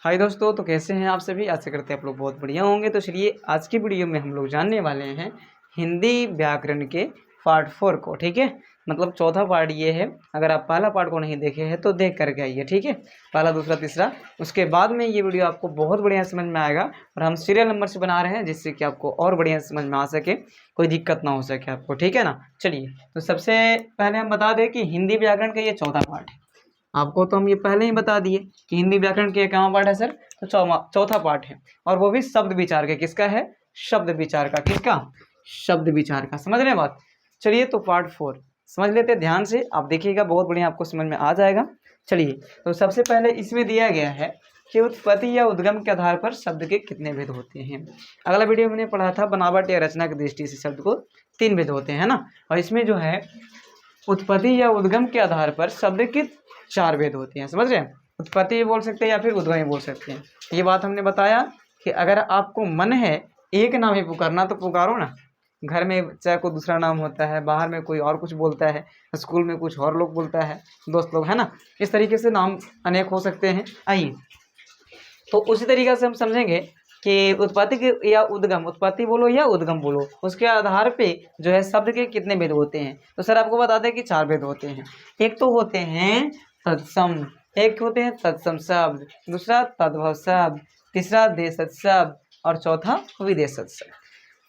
हाय दोस्तों, तो कैसे हैं आप सभी। आशा करते हैं आप लोग बहुत बढ़िया होंगे। तो चलिए आज की वीडियो में हम लोग जानने वाले हैं हिंदी व्याकरण के पार्ट 4 को। ठीक है, मतलब चौथा पार्ट ये है। अगर आप पहला पार्ट को नहीं देखे हैं तो देख करके आइए। ठीक है, पहला दूसरा तीसरा, उसके बाद में ये वीडियो आपको बहुत बढ़िया समझ में आएगा। और हम सीरियल नंबर से बना रहे हैं जिससे कि आपको और बढ़िया समझ में आ सके, कोई दिक्कत ना हो सके आपको। ठीक है ना। चलिए, तो सबसे पहले हम बता दें कि हिंदी व्याकरण का ये चौथा पार्ट है। आपको तो हम ये पहले ही बता दिए कि हिंदी व्याकरण के कहाँ पार्ट है सर, तो चौथा पार्ट है। और वो भी शब्द विचार के। किसका है? शब्द विचार का। किसका? शब्द विचार का। समझ रहे हैं बात। चलिए, तो पार्ट 4 समझ लेते हैं ध्यान से। आप देखिएगा, बहुत बढ़िया आपको समझ में आ जाएगा। चलिए, तो सबसे पहले इसमें दिया गया है कि उत्पत्ति या उद्गम के आधार पर शब्द के कितने भेद होते हैं। अगला वीडियो मैंने पढ़ा था बनावट या रचना की दृष्टि से शब्द को 3 भेद होते हैं ना। और इसमें जो है उत्पत्ति या उद्गम के आधार पर शब्द के 4 भेद होते हैं। समझ रहे हैं। उत्पत्ति भी बोल सकते हैं या फिर उद्गम भी बोल सकते हैं। ये बात हमने बताया कि अगर आपको मन है एक नाम ही पुकारना तो पुकारो ना। घर में चाहे कोई दूसरा नाम होता है, बाहर में कोई और कुछ बोलता है, स्कूल में कुछ और लोग बोलता है, दोस्त लोग, है ना। इस तरीके से नाम अनेक हो सकते हैं। आइए, तो उसी तरीके से हम समझेंगे कि उत्पत्ति के या उद्गम, उत्पत्ति बोलो या उद्गम बोलो, उसके आधार पे जो है शब्द के कितने भेद होते हैं। तो सर आपको बता दें कि 4 भेद होते हैं। एक तो होते हैं तत्सम, एक होते हैं तत्सम शब्द, दूसरा तद्भव शब्द, तीसरा देशज शब्द और चौथा विदेशज शब्द।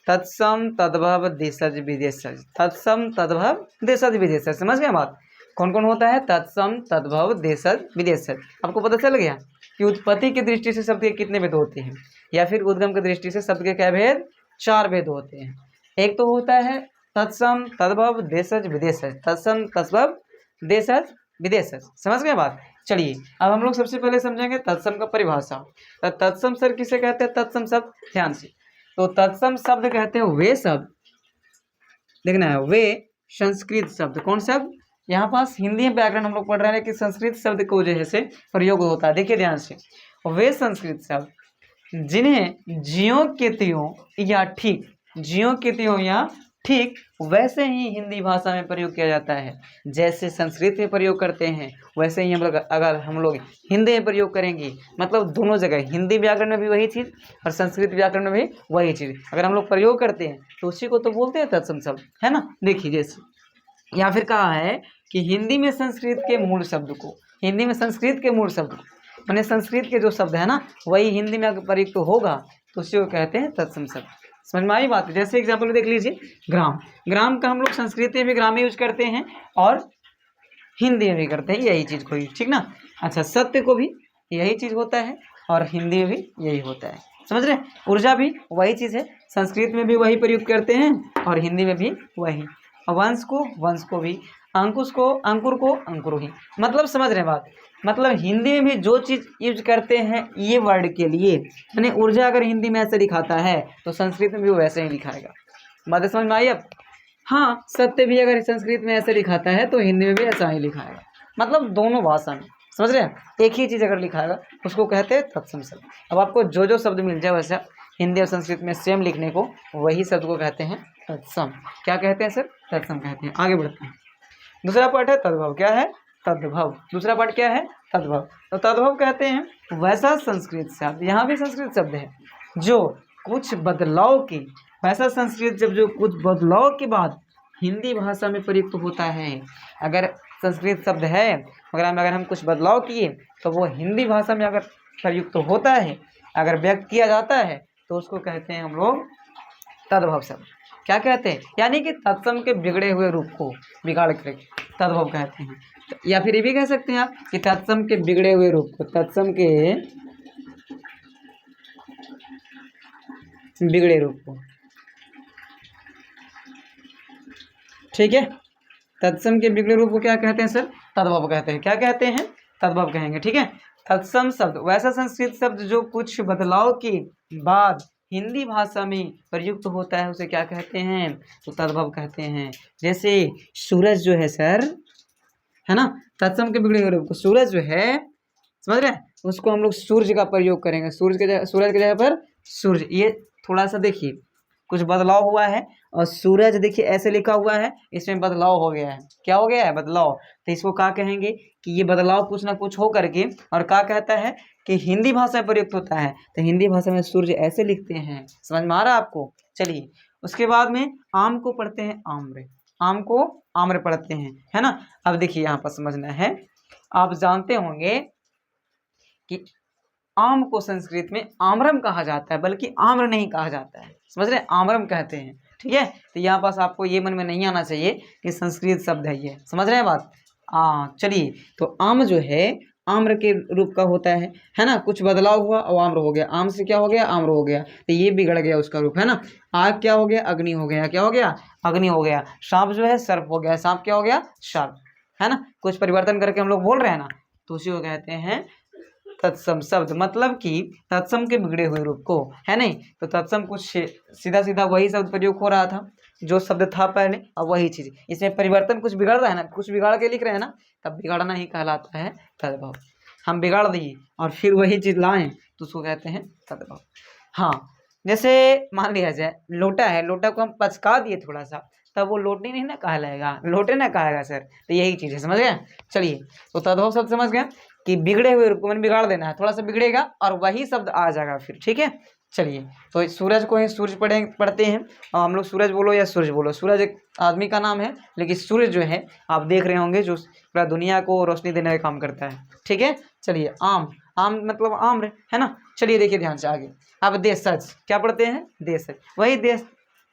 तत्सम, तद्भव, देशज, विदेशज। तत्सम, तद्भव, देशज, विदेशज। समझ गए बात। कौन कौन होता है? तत्सम, तद्भव, देशज, विदेशज। आपको पता चल गया कि उत्पत्ति की दृष्टि से शब्द के कितने भेद होते हैं, या फिर उद्गम की दृष्टि से शब्द के क्या भेद? 4 भेद होते हैं। एक तो होता है तत्सम, तद्भव, देशज, विदेशज। तत्सम, तद्भव, देशज, विदेशज। समझ गए बात। चलिए, अब हम लोग सबसे पहले समझेंगे तत्सम का परिभाषा। तत्सम सर किसे कहते हैं? तत्सम शब्द, ध्यान से। तो तत्सम शब्द कहते हैं वे शब्द, देखना है, वे संस्कृत शब्द। कौन शब्द? यहाँ पास हिंदी में व्याकरण हम लोग पढ़ रहे हैं कि संस्कृत शब्द को जो है से प्रयोग होता है। देखिए ध्यान से, वे संस्कृत शब्द जिन्हें ज्यों के त्यों या ठीक, ज्यों के त्यों या ठीक वैसे ही हिंदी भाषा में प्रयोग किया जाता है। जैसे संस्कृत में प्रयोग करते हैं वैसे ही हम लोग, अगर हम लोग हिंदी में प्रयोग करेंगे, मतलब दोनों जगह हिंदी व्याकरण में भी वही चीज़ और संस्कृत व्याकरण में भी वही चीज़ अगर हम लोग प्रयोग करते हैं तो उसी को तो बोलते हैं तत्सम शब्द, है ना। देखिए, जैसे या फिर कहा है कि हिंदी में संस्कृत के मूल शब्द को, हिंदी में संस्कृत के मूल शब्द को, मैंने संस्कृत के जो शब्द है ना वही हिंदी में अगर प्रयुक्त तो होगा तो उसी को कहते हैं तत्सम शब्द। समझ में आई बात। जैसे एग्जाम्पल में देख लीजिए, ग्राम। ग्राम का हम लोग संस्कृत में भी ग्राम यूज करते हैं और हिंदी में भी करते हैं यही चीज़ को ही, ठीक ना। अच्छा, सत्य को भी यही चीज़ होता है और हिंदी में भी यही होता है। समझ रहे हैं। ऊर्जा भी वही चीज़ है, संस्कृत में भी वही प्रयुक्त करते हैं और हिंदी में भी वही। वंश को भी, अंकुश को अंकुर ही। मतलब समझ रहे हैं बात। मतलब हिंदी में भी जो चीज़ यूज करते हैं ये वर्ड के लिए, यानी ऊर्जा अगर हिंदी में ऐसे लिखाता है तो संस्कृत में भी वैसे ही लिखाएगा। बात समझ में आई अब। हाँ, सत्य भी अगर संस्कृत में ऐसे लिखाता है तो हिंदी में भी ऐसा ही लिखाएगा। मतलब दोनों भाषा में, समझ रहे हैं, एक ही चीज़ अगर लिखाएगा उसको कहते हैं तत्सम शब्द। अब आपको जो जो शब्द मिल जाए वैसे हिंदी और संस्कृत में सेम लिखने को, वही शब्द को कहते हैं तत्सम। क्या कहते हैं सर? तत्सम कहते हैं। आगे बढ़ते हैं। दूसरा पार्ट है तद्भव। क्या है? तद्भव। दूसरा पार्ट क्या है? तद्भव। तो तद्भव कहते हैं वैसा संस्कृत शब्द, यहाँ भी संस्कृत शब्द है, जो कुछ बदलाव की, वैसा संस्कृत जब जो कुछ बदलाव के बाद हिंदी भाषा में प्रयुक्त होता है। अगर संस्कृत शब्द है मगर अगर हम कुछ बदलाव किए तो वो हिंदी भाषा में अगर प्रयुक्त होता है, अगर व्यक्त किया जाता है तो उसको कहते हैं हम लोग तद्भव शब्द। क्या कहते हैं? यानी कि तत्सम के बिगड़े हुए रूप को बिगाड़ कर तद्भव कहते हैं। या फिर ये भी कह सकते हैं आप कि तत्सम के बिगड़े हुए रूप को, तत्सम के बिगड़े रूप को, ठीक है। तत्सम के बिगड़े रूप को क्या कहते हैं सर? तद्भव कहते हैं। क्या कहते हैं? तद्भव कहेंगे, ठीक है। तत्सम शब्द वैसा संस्कृत शब्द जो कुछ बदलाव के बाद हिंदी भाषा में प्रयुक्त होता है उसे क्या कहते हैं? तो तद्भव कहते हैं। जैसे सूरज जो है सर, है ना, तत्सम के बिगड़े हुए रूप को, सूरज जो है, समझ रहे हैं, उसको हम लोग सूर्य का प्रयोग करेंगे। सूरज के जगह पर सूर्य। ये थोड़ा सा देखिए, कुछ बदलाव हुआ है। और सूरज देखिए ऐसे लिखा हुआ है, इसमें बदलाव हो गया है। क्या हो गया है? बदलाव। तो इसको क्या कहेंगे कि ये बदलाव कुछ ना कुछ हो करके और क्या कहता है कि हिंदी भाषा में प्रयुक्त होता है। तो हिंदी भाषा में सूर्य ऐसे लिखते हैं। समझ में आ रहा है आपको? चलिए उसके बाद में आम को पढ़ते हैं आम्र। आम को आम्र पढ़ते हैं, है ना। अब देखिए यहाँ पर समझना है, आप जानते होंगे कि आम को संस्कृत में आम्रम कहा जाता है, बल्कि आम्र नहीं कहा जाता है। समझ रहे हैं? आम्रम कहते हैं। ठीक है, तो यहाँ पास आपको ये मन में नहीं आना चाहिए कि संस्कृत शब्द है ये। समझ रहे हैं बात? चलिए, तो आम जो है आम्र के रूप का होता है ना। कुछ बदलाव हुआ और आम्र हो गया। आम से क्या हो गया? आम्र हो गया। तो ये बिगड़ गया उसका रूप, है ना। आग क्या हो गया? अग्नि हो गया। क्या हो गया? अग्नि हो गया। सांप जो है सर्प हो गया। सांप क्या हो गया? सर्प, है ना। कुछ परिवर्तन करके हम लोग बोल रहे हैं ना, तो उसी को कहते हैं तत्सम शब्द। मतलब कि तत्सम के बिगड़े हुए रूप को, है नहीं। तो तत्सम कुछ सीधा सीधा वही शब्द प्रयोग हो रहा था जो शब्द था पहले, अब वही चीज। इसमें परिवर्तन कुछ बिगड़ रहा है ना, कुछ बिगाड़ के लिख रहे हैं ना, तब बिगाड़ना ही कहलाता है तद्भव। हम बिगाड़ दिए और फिर वही चीज लाएं तो उसको कहते हैं तद्भव। हाँ, जैसे मान लिया जाए लोटा है, लोटा को हम पचका दिए थोड़ा सा, तब वो लोटे नहीं ना कहलाएगा, लोटे ना कहेगा सर। तो यही चीज है, समझ गए? चलिए, तो तद्भव शब्द समझ गए कि बिगड़े हुए रूप को मैंने बिगाड़ देना है, थोड़ा सा बिगड़ेगा और वही शब्द आ जाएगा फिर। ठीक है, चलिए, तो सूरज को ही सूरज पढ़ते हैं। और हम लोग सूरज बोलो या सूरज बोलो, सूरज एक आदमी का नाम है, लेकिन सूरज जो है आप देख रहे होंगे जो पूरा दुनिया को रोशनी देने का काम करता है। ठीक है, चलिए, आम, आम मतलब आम्र, है ना। चलिए देखिए ध्यान से आगे। अब देशज क्या पढ़ते हैं? देशज। वही देश,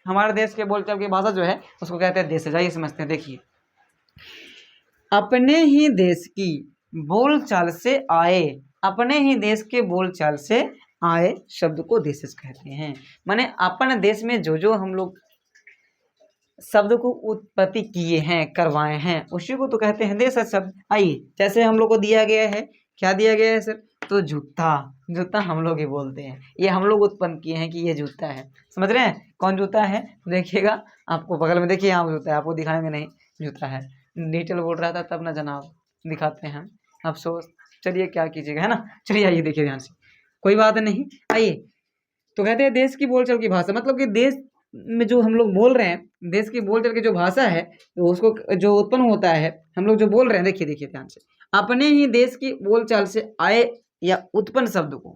हमारे देश के बोलचाल की भाषा जो है उसको कहते हैं देशज। आइए समझते हैं। देखिए, अपने ही देश की बोलचाल से आए, अपने ही देश के बोलचाल से आए शब्द को देशज कहते हैं। माने अपने देश में जो जो हम लोग शब्द को उत्पत्ति किए हैं, करवाए हैं, उसी को तो कहते हैं देशज शब्द। आइए, जैसे हम लोग को दिया गया है, क्या दिया गया है सर? तो जूता, जूता हम लोग ही बोलते हैं, ये हम लोग उत्पन्न किए हैं कि ये जूता है। समझ रहे हैं? कौन जूता है? देखिएगा आपको बगल में, देखिए यहाँ जूता है, आपको दिखाएंगे नहीं, जूता है। डिटेल बोल रहा था तब ना जनाब, दिखाते हैं, अफसोस। चलिए क्या कीजिएगा, है ना। चलिए आइए देखिए ध्यान से, कोई बात नहीं। आइए, तो कहते हैं देश की बोलचाल की भाषा, मतलब कि देश में जो हम लोग बोल रहे हैं, देश की बोलचाल की जो भाषा है, तो उसको जो उत्पन्न होता है, हम लोग जो बोल रहे हैं, देखिए देखिए ध्यान से, अपने ही देश की बोलचाल से आए या उत्पन्न शब्द को,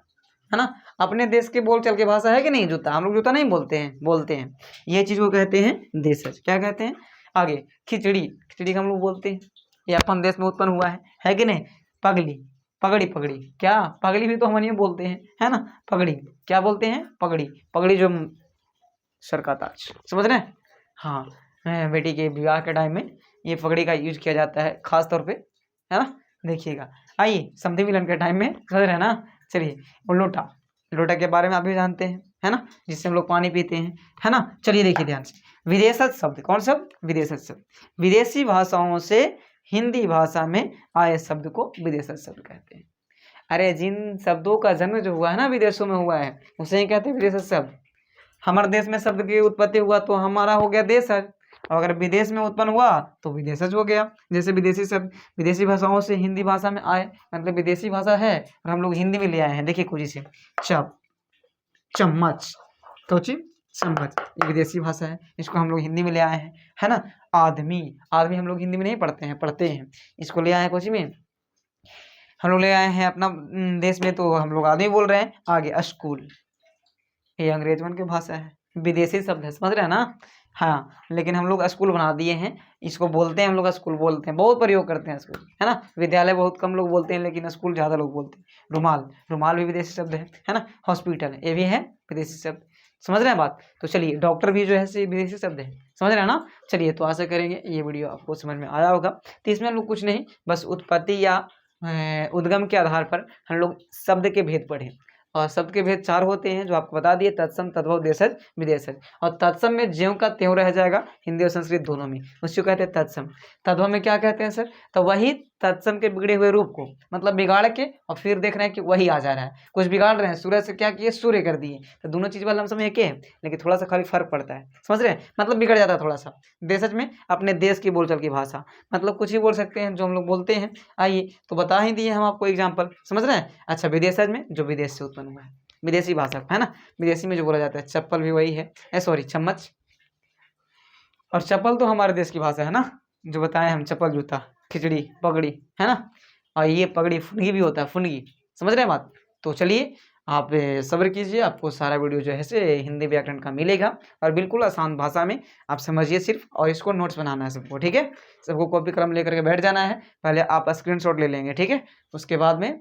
है ना। अपने देश की बोलचाल की भाषा है कि नहीं जूता, हम लोग जूता नहीं बोलते हैं, बोलते हैं। ये चीज को कहते हैं देशज। क्या कहते हैं? आगे, खिचड़ी, खिचड़ी का हम लोग बोलते हैं, ये अपन देश में उत्पन्न हुआ है कि नहीं। पगली, पगड़ी, पगड़ी क्या, पगड़ी भी तो हम नहीं बोलते हैं, है ना। पगड़ी क्या बोलते हैं? पगड़ी, पगड़ी जो सर का ताज, समझ रहे हैं? हाँ, बेटी के विवाह के टाइम में ये पगड़ी का यूज किया जाता है खास तौर पे, है ना। देखिएगा, आइए समधि मिलन के टाइम में, समझ रहे हैं ना। चलिए, और लोटा, लोटा के बारे में आप भी जानते हैं, है ना, जिससे हम लोग पानी पीते हैं, है ना। चलिए देखिए ध्यान से, विदेशज शब्द, कौन शब्द? विदेशज शब्द। विदेशी भाषाओं से हिंदी भाषा में आए शब्द को विदेशज शब्द कहते हैं। अरे जिन शब्दों का जन्म जो हुआ है ना विदेशों में हुआ है, उसे ही कहते हैं विदेशज शब्द। हमारे देश में शब्द की उत्पत्ति हुआ तो हमारा हो गया देशज, और अगर विदेश में उत्पन्न हुआ तो विदेशज हो गया। जैसे विदेशी शब्द विदेशी भाषाओं से हिंदी भाषा में आए, मतलब विदेशी भाषा है और हम लोग हिंदी में ले आए हैं। देखिए कुछ से चप, चम्मच, तो चम्मच, ये विदेशी भाषा है, इसको हम लोग हिंदी में ले आए हैं, है ना। आदमी, आदमी हम लोग हिंदी में नहीं पढ़ते हैं, पढ़ते हैं, इसको ले आए हैं कोची में, हम लोग ले आए हैं अपना देश में, तो हम लोग आदमी बोल रहे हैं। आगे, स्कूल, ये अंग्रेजवन की भाषा है, विदेशी शब्द है, समझ रहे हैं ना। हाँ, लेकिन हम लोग स्कूल बना दिए हैं, इसको बोलते हैं हम लोग स्कूल बोलते हैं, बहुत प्रयोग करते हैं स्कूल, है ना। विद्यालय बहुत कम लोग बोलते हैं, लेकिन स्कूल ज़्यादा लोग बोलते हैं। रुमाल, रुमाल भी विदेशी शब्द है ना। हॉस्पिटल, ये भी है विदेशी शब्द, समझ रहे हैं बात। तो चलिए, डॉक्टर भी जो है विदेशी शब्द है, समझ रहे हैं ना। चलिए, तो आशा करेंगे ये वीडियो आपको समझ में आया होगा। तो इसमें हम लोग कुछ नहीं, बस उत्पत्ति या उद्गम के आधार पर हम लोग शब्द के भेद पढ़े, और शब्द के भेद 4 होते हैं जो आपको बता दिए, तत्सम, तद्भव, देशज, विदेशज। और तत्सम में ज्यों का त्यों रह जाएगा, हिंदी और संस्कृत दोनों में, उसको कहते हैं तत्सम। तद्भव में क्या कहते हैं सर? तो वही तत्सम के बिगड़े हुए रूप को, मतलब बिगाड़ के और फिर देख रहे हैं कि वही आ जा रहा है। कुछ बिगाड़ रहे हैं, सूरज से क्या किए, सूर्य कर दिए, तो दोनों चीज वाला हम समझ के, लेकिन थोड़ा सा खाली फर्क पड़ता है, समझ रहे हैं, मतलब बिगड़ जाता है थोड़ा सा। देशज में अपने देश की बोलचाल की भाषा, मतलब कुछ ही बोल सकते हैं जो हम लोग बोलते हैं। आइए, तो बता ही दिए हम आपको एग्जाम्पल, समझ रहे हैं। अच्छा, विदेशज में जो विदेश से उत्पन्न हुआ है। विदेशी भाषा है ना, विदेशी में जो बोला जाता है। चप्पल भी वही है, सॉरी चम्मच। और चप्पल तो हमारे देश की भाषा है ना, जो बताएं हम, चप्पल, जूता, खिचड़ी, पगड़ी, है ना। और ये पगड़ी फुनगी भी होता है, फुनगी, समझ रहे हैं बात। तो चलिए आप सब्र कीजिए, आपको सारा वीडियो जो है से हिंदी व्याकरण का मिलेगा और बिल्कुल आसान भाषा में आप समझिए सिर्फ, और इसको नोट्स बनाना है सबको, ठीक है। सबको कॉपी कलम लेकर के बैठ जाना है, पहले आप स्क्रीनशॉट ले लेंगे, ठीक है। उसके बाद में